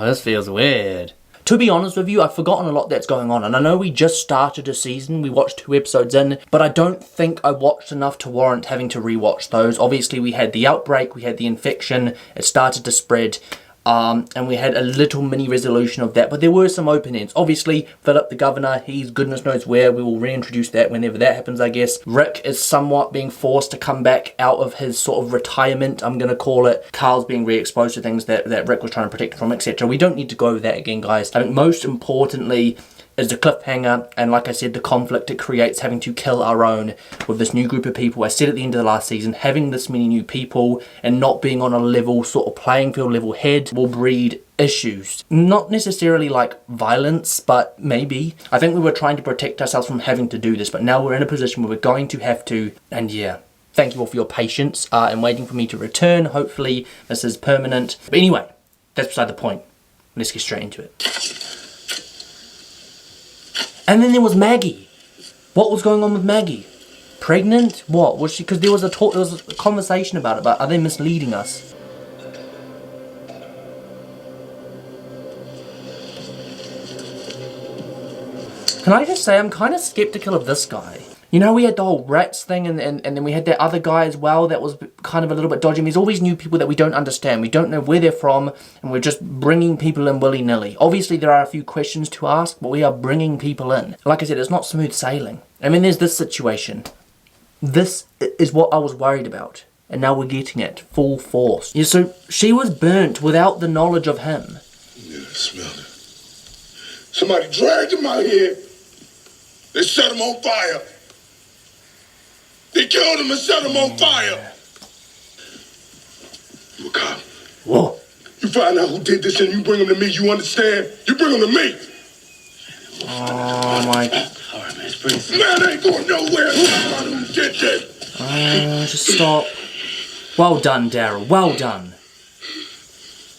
this feels weird. To be honest with you, I've forgotten a lot that's going on, and I know we just started a season, we watched 2 episodes in, but I don't think I watched enough to warrant having to rewatch those. Obviously, we had the outbreak, we had the infection, it started to spread, and we had a little mini resolution of that, but there were some open ends. Obviously, Philip the governor, he's goodness knows where. We will reintroduce that whenever that happens, I guess. Rick is somewhat being forced to come back out of his sort of retirement, I'm going to call it. Carl's being re-exposed to things that Rick was trying to protect from, etc. We don't need to go over that again, guys. I think most importantly is the cliffhanger, and like I said, the conflict it creates having to kill our own with this new group of people. I said at the end of the last season, having this many new people and not being on a level sort of playing field, level head, will breed issues. Not necessarily like violence, but maybe. I think we were trying to protect ourselves from having to do this, but now we're in a position where we're going to have to, and yeah. Thank you all for your patience and waiting for me to return. Hopefully this is permanent. But anyway, that's beside the point. Let's get straight into it. And then there was Maggie. What was going on with Maggie? Pregnant? What? Was she? Because there was a conversation about it, but are they misleading us? Can I just say, I'm kind of skeptical of this guy. You know, we had the whole rats thing, and then we had that other guy as well that was kind of a little bit dodgy. There's always new people that we don't understand. We don't know where they're from, and we're just bringing people in willy-nilly. Obviously, there are a few questions to ask, but we are bringing people in. Like I said, it's not smooth sailing. I mean, there's this situation. This is what I was worried about, and now we're getting it full force. Yeah, so she was burnt without the knowledge of him. Yeah, I smelled it. Somebody dragged him out here. They set him on fire. They killed him and set him on fire. You a cop. Whoa. You find out who did this and you bring him to me, you understand? You bring him to me. Oh my. All right, man, it's pretty. Man ain't going nowhere. Find who did this. Just stop. Well done, Daryl. Well done.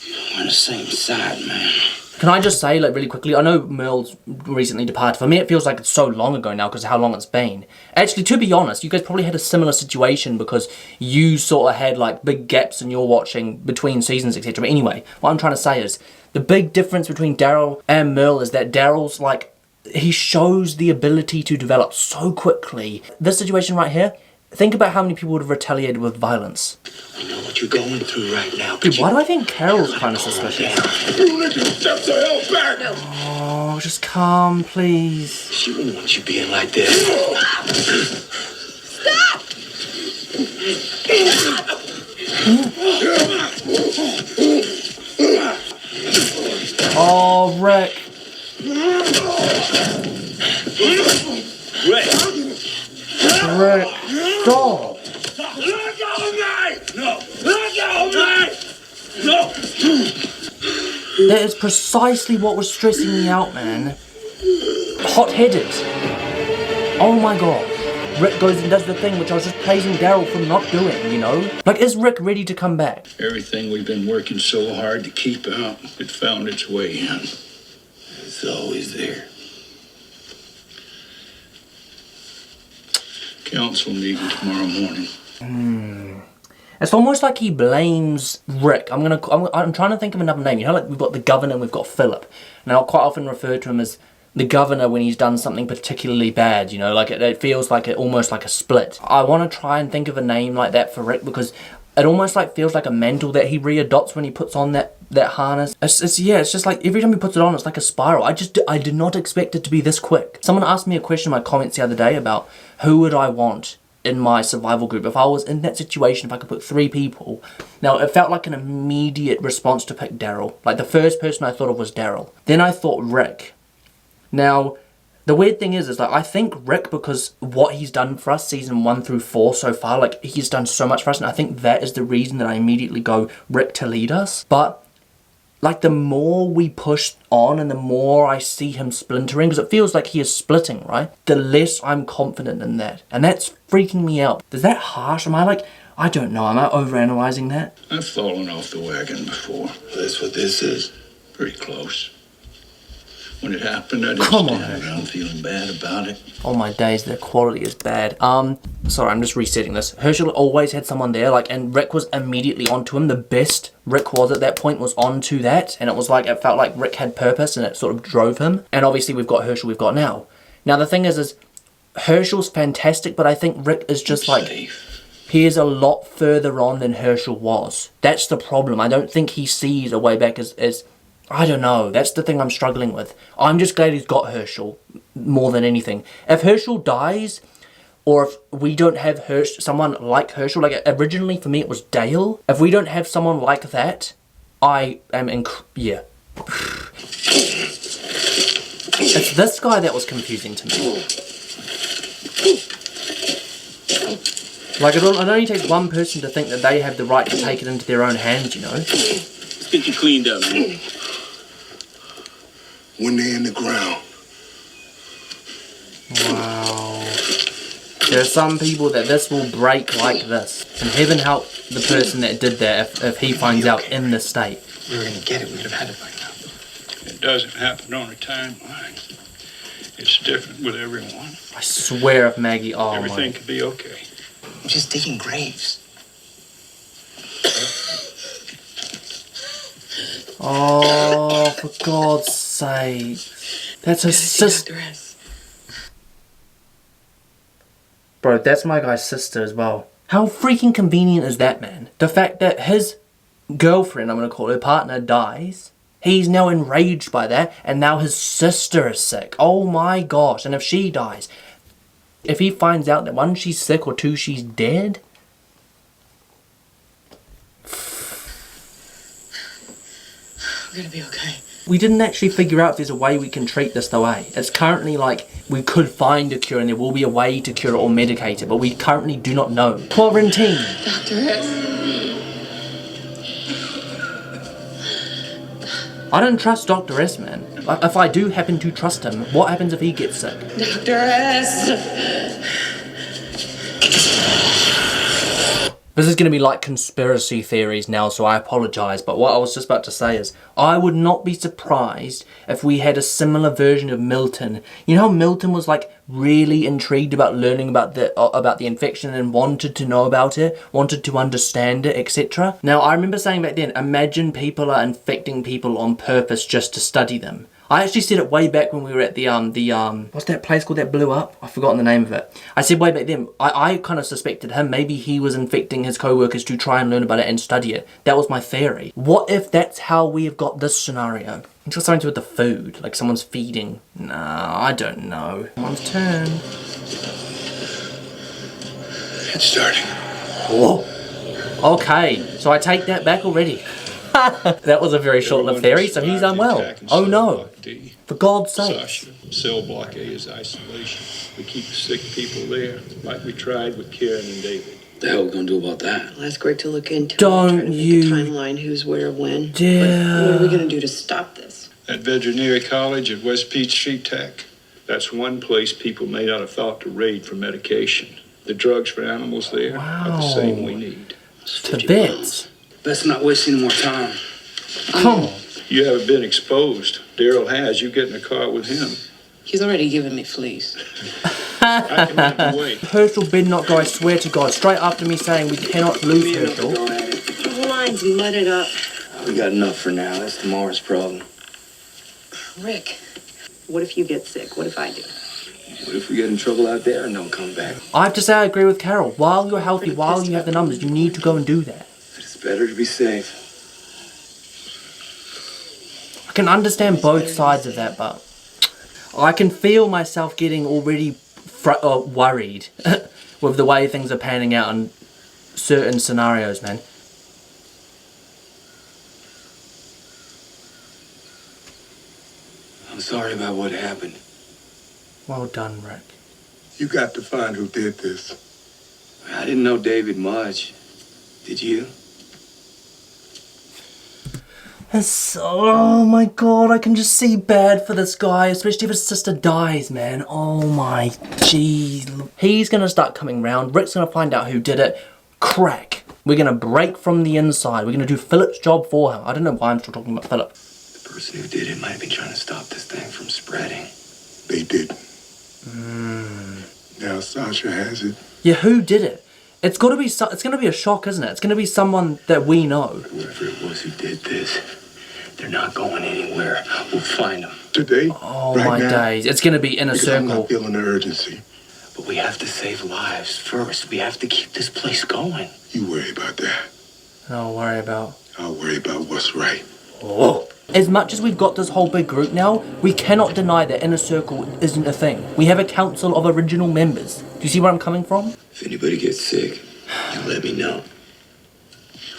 We're on the same side, man. Can I just say, like, really quickly, I know Merle's recently departed. For me, it feels like it's so long ago now because of how long it's been. Actually, to be honest, you guys probably had a similar situation because you sort of had, like, big gaps in your watching between seasons, etc. But anyway, what I'm trying to say is, the big difference between Daryl and Merle is that Daryl's, like, he shows the ability to develop so quickly. This situation right here, think about how many people would have retaliated with violence. I know what you're going through right now. Dude, why do I think Carol's kind of suspicious? You niggas step the hell back. Oh, just calm, please. She wouldn't want you being like this. Stop! Oh, Rick. Rick, stop. Let go of me! No! Let go of me! No! That is precisely what was stressing me out, man. Hot-headed. Oh my god. Rick goes and does the thing which I was just praising Daryl for not doing, you know? Like, is Rick ready to come back? Everything we've been working so hard to keep out, it found its way in. It's always there. Council meeting tomorrow morning. It's almost like he blames Rick. I'm trying to think of another name. You know, like we've got the governor and we've got Philip. And I'll quite often refer to him as the governor when he's done something particularly bad, you know, like it feels like almost like a split. I want to try and think of a name like that for Rick because it almost like feels like a mantle that he readopts when he puts on that harness. It's just like every time he puts it on, it's like a spiral. I did not expect it to be this quick. Someone asked me a question in my comments the other day about who would I want in my survival group if I was in that situation, if I could put 3 people. Now, it felt like an immediate response to pick Daryl. Like, the first person I thought of was Daryl. Then I thought Rick. Now, the weird thing is like, I think Rick, because what he's done for us season 1 through 4 so far, like, he's done so much for us, and I think that is the reason that I immediately go Rick to lead us. But like, the more we push on and the more I see him splintering, because it feels like he is splitting, right? The less I'm confident in that. And that's freaking me out. Is that harsh? Am I like, I don't know, am I overanalyzing that? I've fallen off the wagon before. That's what this is. Pretty close. when it happened. I didn't Come on, stand around feeling bad about it. Oh my days, the quality is bad. Sorry, I'm just resetting this. Herschel always had someone there, like, and Rick was immediately onto him. The best Rick was at that point was onto that, and it was like, it felt like Rick had purpose and it sort of drove him. And obviously we've got Herschel we've got now. Now the thing is Herschel's fantastic, but I think Rick is just like, he is a lot further on than Herschel was. That's the problem. I don't think he sees a way back as I don't know. That's the thing I'm struggling with. I'm just glad he's got Herschel more than anything. If Herschel dies, or if we don't have someone like Herschel, like originally for me it was Dale. If we don't have someone like that, I am yeah. It's this guy that was confusing to me. Like, it only takes one person to think that they have the right to take it into their own hands, you know? Let's get you cleaned up, man. When they're in the ground. Wow. There are some people that this will break like this. And heaven help the person that did that if he finds out in this state. We were gonna get it, we would have had it by now. It doesn't happen on a timeline. It's different with everyone. I swear if Maggie... Oh, Everything my... could be okay. I'm just digging graves. Oh, for God's sake. That's her sister. Bro, that's my guy's sister as well. How freaking convenient is that, man? The fact that his girlfriend, I'm going to call her partner, dies. He's now enraged by that, and now his sister is sick. Oh my gosh, and if she dies, if he finds out that one, she's sick, or two, she's dead... We're gonna be okay. We didn't actually figure out if there's a way we can treat this though, eh? It's currently like, we could find a cure and there will be a way to cure it or medicate it, but we currently do not know. Quarantine! Dr. S. I don't trust Dr. S, man. Like, if I do happen to trust him, what happens if he gets sick? Dr. S. This is going to be like conspiracy theories now, so I apologise, but what I was just about to say is, I would not be surprised if we had a similar version of Milton. You know how Milton was like really intrigued about learning about the infection and wanted to know about it, wanted to understand it, etc. Now, I remember saying back then, imagine people are infecting people on purpose just to study them. I actually said it way back when we were at the what's that place called that blew up? I've forgotten the name of it. I said way back then, I kind of suspected him. Maybe he was infecting his co-workers to try and learn about it and study it. That was my theory. What if that's how we have got this scenario? It's got something to do with the food, like someone's feeding. No, I don't know. Someone's turn. It's starting. Oh. Okay, so I take that back already. That was a very short-lived theory, so he's unwell. Oh no. For God's sake. Sasha, cell block A is isolation. We keep sick people there, like we tried with Karen and David. What the hell are we gonna do about that? I'll ask Greg to look into it. Don't Try to make you a timeline, who's where, when. Yeah. What are we gonna do to stop this? At Veterinary College at West Peachtree Tech, that's one place people may not have thought to raid for medication. The drugs for animals there are the same we need. To vets. Best not waste any more time. Come on. You haven't been exposed. Daryl has. You get in a car with him. He's already given me fleas. I can make the way. Herschel better not go, I swear to God. Straight after me saying we cannot lose Herschel. The line's mudded up. We got enough for now. That's tomorrow's problem. Rick, what if you get sick? What if I do? What if we get in trouble out there and don't come back? I have to say I agree with Carol. While you're healthy, while you have the numbers, you need to go and do that. It's better to be safe. I can understand both sides of that, but I can feel myself getting already worried with the way things are panning out in certain scenarios, man. I'm sorry about what happened. Well done, Rick. You got to find who did this. I didn't know David much. Did you? Oh my God, I can just see bad for this guy, especially if his sister dies, man. Oh my jeez. He's gonna start coming round. Rick's gonna find out who did it. Crack. We're gonna break from the inside. We're gonna do Philip's job for him. I don't know why I'm still talking about Philip. The person who did it might have been trying to stop this thing from spreading. They didn't. Now Sasha has it. Yeah, who did it? It's got to be. It's going to be a shock, isn't it? It's going to be someone that we know. Whoever it was who did this, they're not going anywhere. We'll find them. Today, Oh right my now, days! It's going to be Inner because I'm Circle. not feeling the urgency. But we have to save lives first. We have to keep this place going. You worry about that. Don't worry about. I'll worry about what's right. Oh. As much as we've got this whole big group now, we cannot deny that Inner Circle isn't a thing. We have a council of original members. Do you see where I'm coming from? If anybody gets sick, you let me know.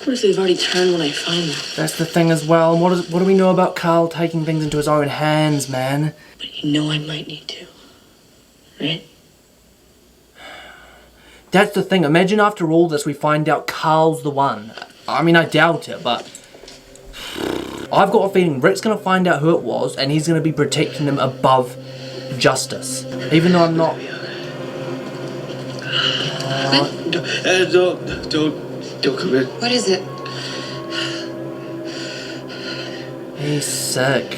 What if they've already turned when I find them? That's the thing as well. And what do we know about Carl taking things into his own hands, man? But you know I might need to. Right? That's the thing. Imagine after all this we find out Carl's the one. I mean, I doubt it, but I've got a feeling Rick's going to find out who it was and he's going to be protecting them above justice. Even though I'm not... Don't come in. What is it? He's sick.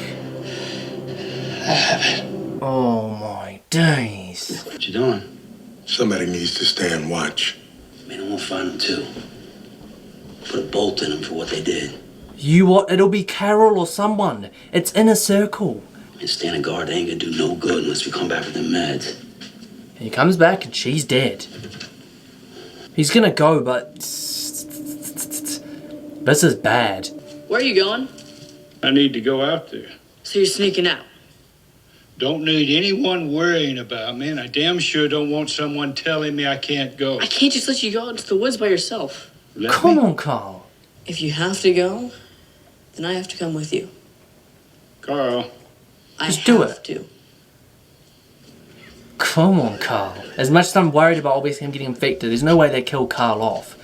Oh my days. What you doing? Somebody needs to stay and watch. Man, I won't find them too. Put a bolt in them for what they did. You what? It'll be Carol or someone. It's Inner Circle. Man, standing guard ain't gonna do no good unless we come back with them meds. He comes back and she's dead. He's gonna go, but... This is bad. Where are you going? I need to go out there. So you're sneaking out? Don't need anyone worrying about me, and I damn sure don't want someone telling me I can't go. I can't just let you go out into the woods by yourself. Let Come me? on, Carl. If you have to go, then I have to come with you. Carl, Just do have it. to. Come on, Carl. As much as I'm worried about obviously him getting infected, there's no way they kill Carl off.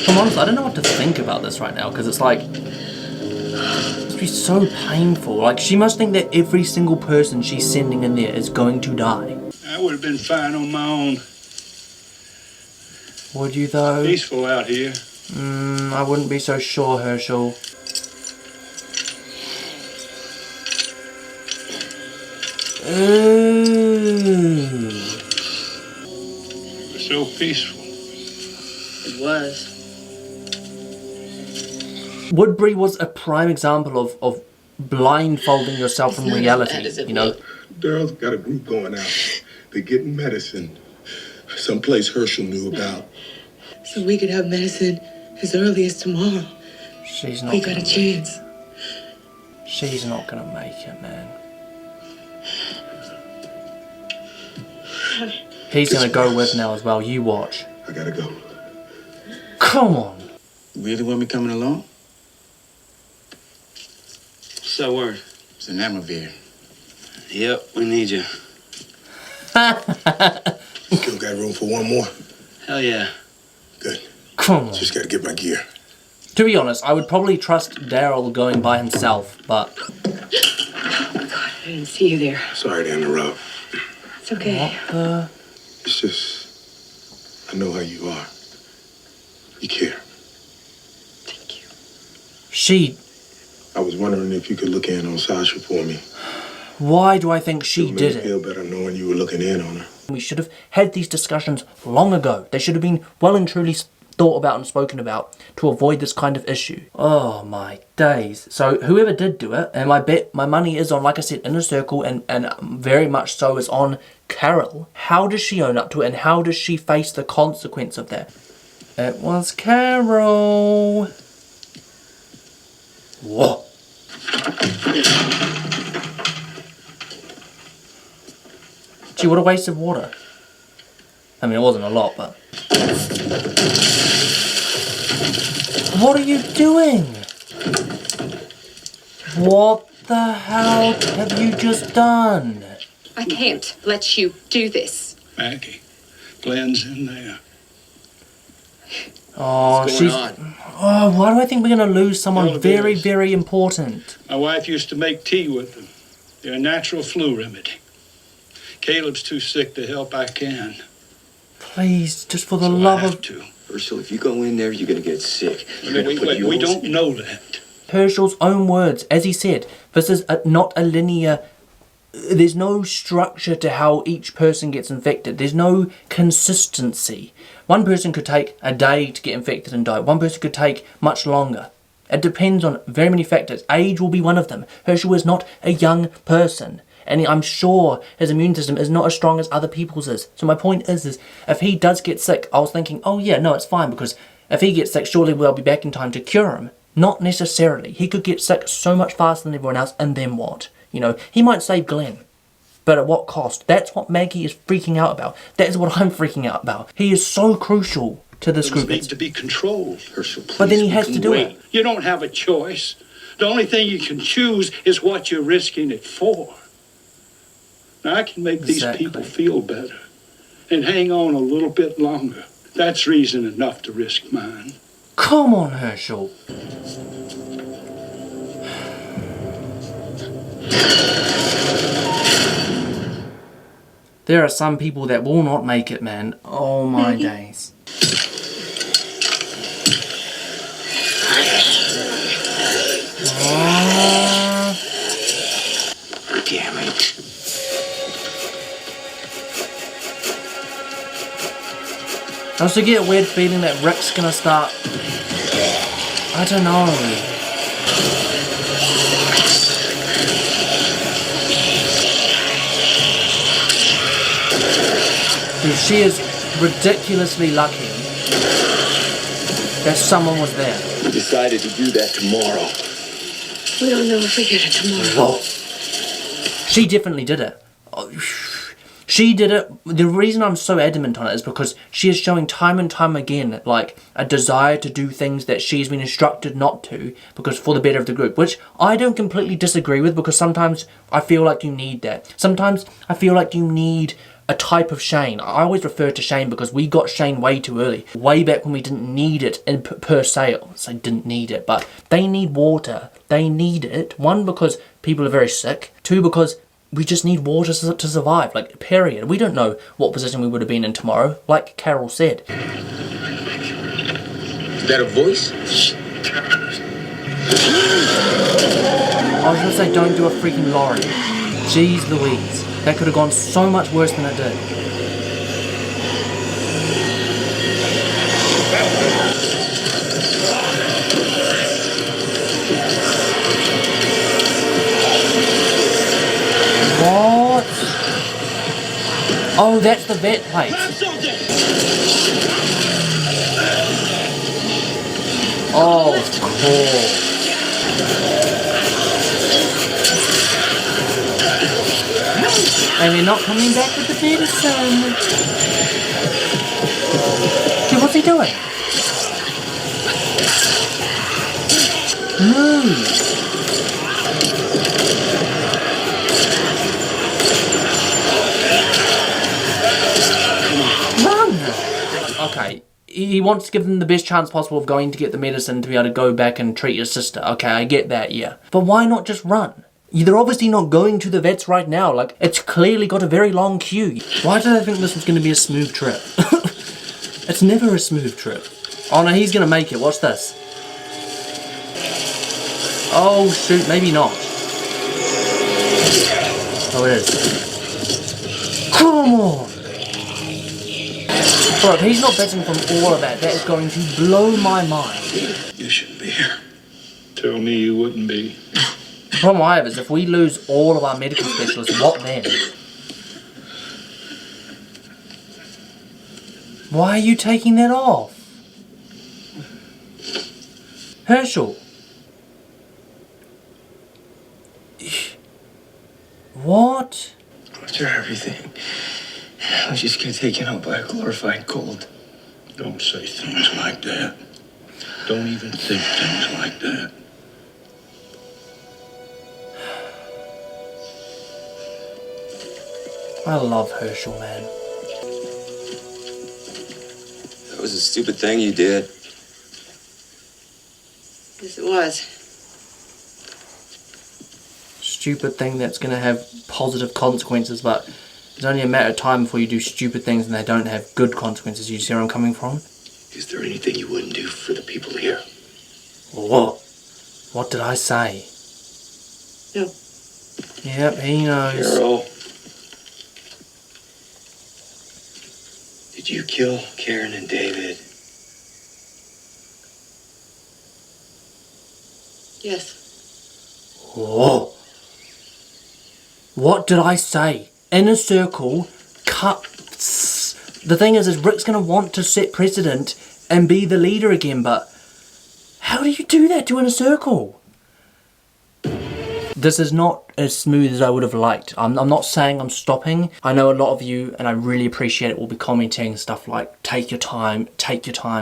Come on, I don't know what to think about this right now, because it's like... It must be so painful. Like, she must think that every single person she's sending in there is going to die. I would have been fine on my own. Would you, though? Peaceful out here. I wouldn't be so sure, Herschel. Ooh. So peaceful. It was. Woodbury was a prime example of blindfolding yourself from It's not as reality. bad as it You know, looked. Daryl's got a group going out. They're getting medicine. Someplace Herschel knew about. So we could have medicine as early as tomorrow. she's not. We got a chance. She's not gonna make it, man. He's gonna go with now as well. You watch. I gotta go. Come on. You really want me coming along? What's that word? It's an Amavir. Yep, we need you. Still got room for one more? Hell yeah. Good. Come on. Just gotta get my gear. To be honest, I would probably trust Daryl going by himself, but I didn't see you there. Sorry to interrupt. It's okay. what the? It's just, I know how you are. You care. Thank you. She. I was wondering if you could look in on Sasha for me. Why do I think she It made did me it? feel better knowing you were looking in on her. We should have had these discussions long ago. They should have been well and truly thought about and spoken about to avoid this kind of issue. Oh my days. So whoever did do it, and I bet my money is on, like I said, Inner Circle, and very much so is on Carol. How does she own up to it, and how does she face the consequence of that? It was Carol. Whoa. Gee, what a waste of water. I mean, it wasn't a lot, but... What are you doing? What the hell have you just done? I can't let you do this. Maggie, Glenn's in there. Oh, What's she's... going on? Oh, why do I think we're going to lose someone Well, very, yes. very important? My wife used to make tea with them. They're a natural flu remedy. Caleb's too sick to help. I can. Please, just for the So I love have of... to. Ursula, if you go in there, you're gonna get sick. You're gonna Wait, put we yours- don't know that. Herschel's own words, as he said, this is not a linear... There's no structure to how each person gets infected. There's no consistency. One person could take a day to get infected and die. One person could take much longer. It depends on very many factors. Age will be one of them. Herschel is not a young person. And I'm sure his immune system is not as strong as other people's is. So my point is if he does get sick, I was thinking, oh yeah, no, it's fine. Because if he gets sick, surely we'll be back in time to cure him. Not necessarily. He could get sick so much faster than everyone else, and then what? You know, he might save Glenn. But at what cost? That's what Maggie is freaking out about. That is what I'm freaking out about. He is so crucial to this group. Needs to be controlled, Herschel. But then he has to do it. You don't have a choice. The only thing you can choose is what you're risking it for. Now, I can make these people feel better and hang on a little bit longer. That's reason enough to risk mine. Come on, Herschel. There are some people that will not make it, man. Oh my days. Damn it. I also get a weird feeling that Rick's gonna start... I don't know. Dude, she is ridiculously lucky that someone was there. We decided to do that tomorrow. We don't know if we get it tomorrow. Whoa. She definitely did it. She did it. The reason I'm so adamant on it is because she is showing time and time again, like, a desire to do things that she's been instructed not to, because for the better of the group, which I don't completely disagree with, because sometimes I feel like you need that. Sometimes I feel like you need a type of Shane. I always refer to Shane because we got Shane way too early. Way back when we didn't need it in per se. So didn't need it, but they need water. They need it. One, because people are very sick. Two, because we just need water to survive. Like, period. We don't know what position we would have been in tomorrow. Like Carol said. Is that a voice? I was gonna say don't do a freaking lorry. Jeez Louise. That could have gone so much worse than it did. What? Oh, that's the vet place. Oh, of course. And we're not coming back with the medicine. Dude, what's he doing? Move. Run! Okay, he wants to give them the best chance possible of going to get the medicine to be able to go back and treat his sister. Okay, I get that, yeah. But why not just run? They're obviously not going to the vets right now. Like, it's clearly got a very long queue. Why did I think this was going to be a smooth trip? It's never a smooth trip. Oh no, he's going to make it. Watch this. Oh shoot, maybe not. Oh, it is. Come on! Bro, if he's not betting from all of that, that is going to blow my mind. You shouldn't be here. Tell me you wouldn't be. The problem I have is if we lose all of our medical specialists, what then? Why are you taking that off? Herschel. What? After everything, I was just get taken out by a glorified cold. Don't say things like that. Don't even think things like that. I love Herschel, man. That was a stupid thing you did. Yes, it was. Stupid thing that's going to have positive consequences, but it's only a matter of time before you do stupid things and they don't have good consequences. You see where I'm coming from? Is there anything you wouldn't do for the people here? What? What did I say? No. Yep, he knows. Carol. Did you kill Karen and David? Yes. Whoa. What did I say? Inner circle, cut. The thing is Rick's going to want to set precedent and be the leader again, but how do you do that to Inner Circle? This is not as smooth as I would have liked. I'm not saying I'm stopping. I know a lot of you, and I really appreciate it, will be commenting stuff like, take your time,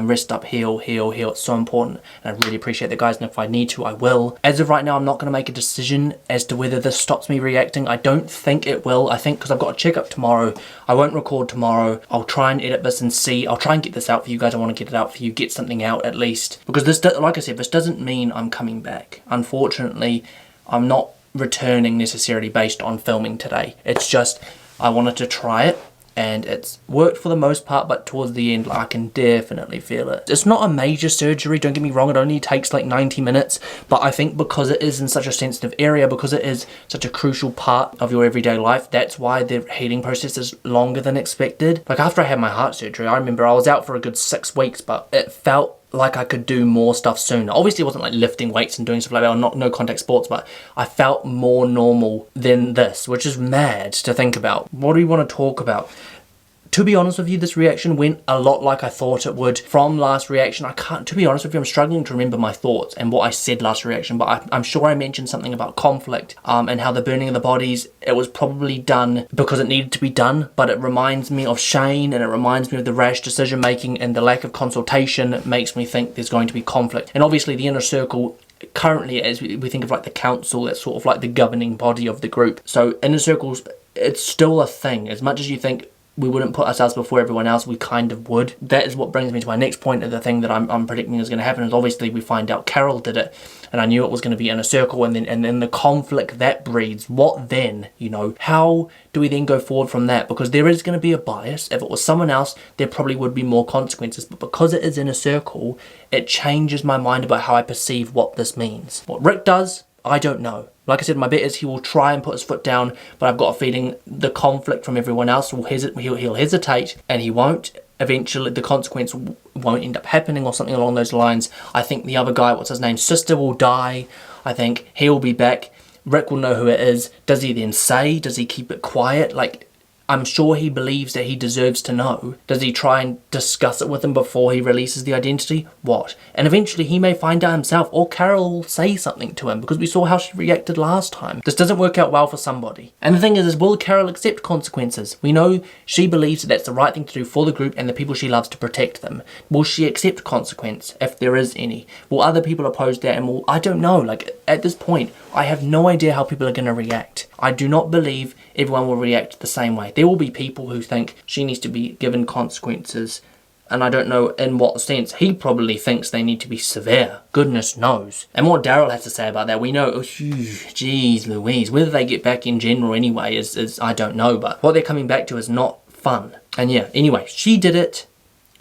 rest up, heal. It's so important. And I really appreciate that, guys, and if I need to, I will. As of right now, I'm not going to make a decision as to whether this stops me reacting. I don't think it will. I think because I've got a checkup tomorrow, I won't record tomorrow. I'll try and edit this and see. I'll try and get this out for you guys. I want to get it out for you, get something out at least. Because this, like I said, this doesn't mean I'm coming back. Unfortunately, I'm not returning necessarily based on filming today. It's just I wanted to try it and it's worked for the most part, but towards the end I can definitely feel it. It's not a major surgery, don't get me wrong, it only takes like 90 minutes, but I think because it is in such a sensitive area, because it is such a crucial part of your everyday life, that's why the healing process is longer than expected. Like after I had my heart surgery, I remember I was out for a good 6 weeks, but it felt like I could do more stuff sooner. Obviously it wasn't like lifting weights and doing stuff like that, or no contact sports, but I felt more normal than this, which is mad to think about. What do you want to talk about? To be honest with you, this reaction went a lot like I thought it would. From last reaction, to be honest with you, I'm struggling to remember my thoughts and what I said last reaction, but I'm sure I mentioned something about conflict and how the burning of the bodies, it was probably done because it needed to be done, but it reminds me of Shane and it reminds me of the rash decision making and the lack of consultation. It makes me think there's going to be conflict. And obviously the Inner Circle, currently as we think of like the council, that's sort of like the governing body of the group. So Inner Circles, it's still a thing. As much as you think we wouldn't put ourselves before everyone else, we kind of would. That is what brings me to my next point of the thing that I'm predicting is going to happen, is obviously we find out Carol did it, and I knew it was going to be Inner Circle, and then the conflict that breeds. What then? You know, how do we then go forward from that? Because there is going to be a bias. If it was someone else, there probably would be more consequences, but because it is Inner Circle, it changes my mind about how I perceive what this means. What Rick does, I don't know. Like I said, my bet is he will try and put his foot down, but I've got a feeling the conflict from everyone else will he'll hesitate, and he won't. Eventually, the consequence won't end up happening or something along those lines. I think the other guy, what's his name, Sister, will die. I think he'll be back. Rick will know who it is. Does he then say? Does he keep it quiet? Like, I'm sure he believes that he deserves to know. Does he try and discuss it with him before he releases the identity? What? And eventually he may find out himself, or Carol will say something to him, because we saw how she reacted last time. This doesn't work out well for somebody. And the thing is will Carol accept consequences? We know she believes that that's the right thing to do for the group and the people she loves, to protect them. Will she accept consequence, if there is any? Will other people oppose that? And I don't know. Like, at this point, I have no idea how people are going to react. I do not believe everyone will react the same way. There will be people who think she needs to be given consequences, and I don't know in what sense. He probably thinks they need to be severe. Goodness knows. And what Daryl has to say about that, we know, oh, geez Louise. Whether they get back in general anyway is I don't know, but what they're coming back to is not fun. And yeah, anyway, she did it.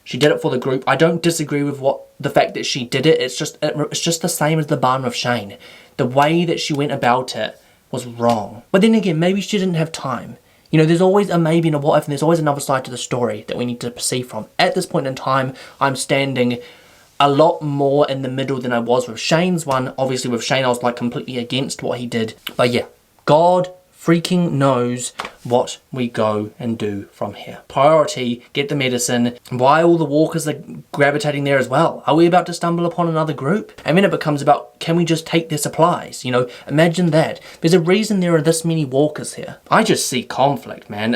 She did it for the group. I don't disagree with the fact that she did it. It's just the same as the barn with Shane. The way that she went about it was wrong. But then again, maybe she didn't have time. You know, there's always a maybe and a what if, and there's always another side to the story that we need to perceive from. At this point in time, I'm standing a lot more in the middle than I was with Shane's one. Obviously with Shane, I was like completely against what he did. But yeah, God freaking knows what we go and do from here. Priority, get the medicine. Why all the walkers are gravitating there as well? Are we about to stumble upon another group? And then it becomes about, can we just take their supplies? You know, imagine that. There's a reason there are this many walkers here. I just see conflict, man.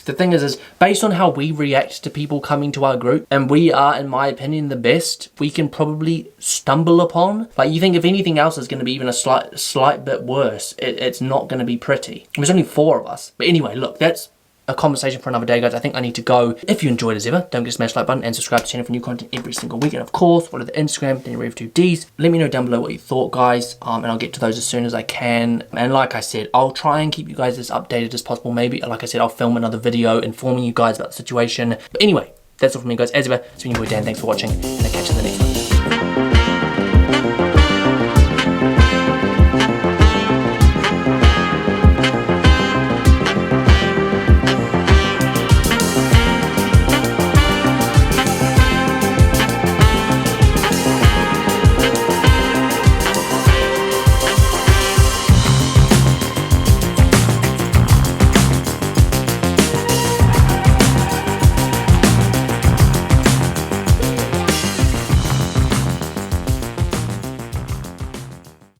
The thing is based on how we react to people coming to our group, and we are, in my opinion, the best we can probably stumble upon. Like, you think if anything else is going to be even a slight bit worse, it's not going to be pretty. There's only 4 of us. But anyway, look, that's a conversation for another day, guys. I think I need to go. If you enjoyed as ever, don't forget to smash the like button and subscribe to the channel for new content every single week. And of course, follow the Instagram, DannyRaver2Ds. Let me know down below what you thought, guys, and I'll get to those as soon as I can. And like I said, I'll try and keep you guys as updated as possible. Maybe, like I said, I'll film another video informing you guys about the situation. But anyway, that's all from me, guys. As ever, it's been your boy Dan. Thanks for watching, and I'll catch you in the next one.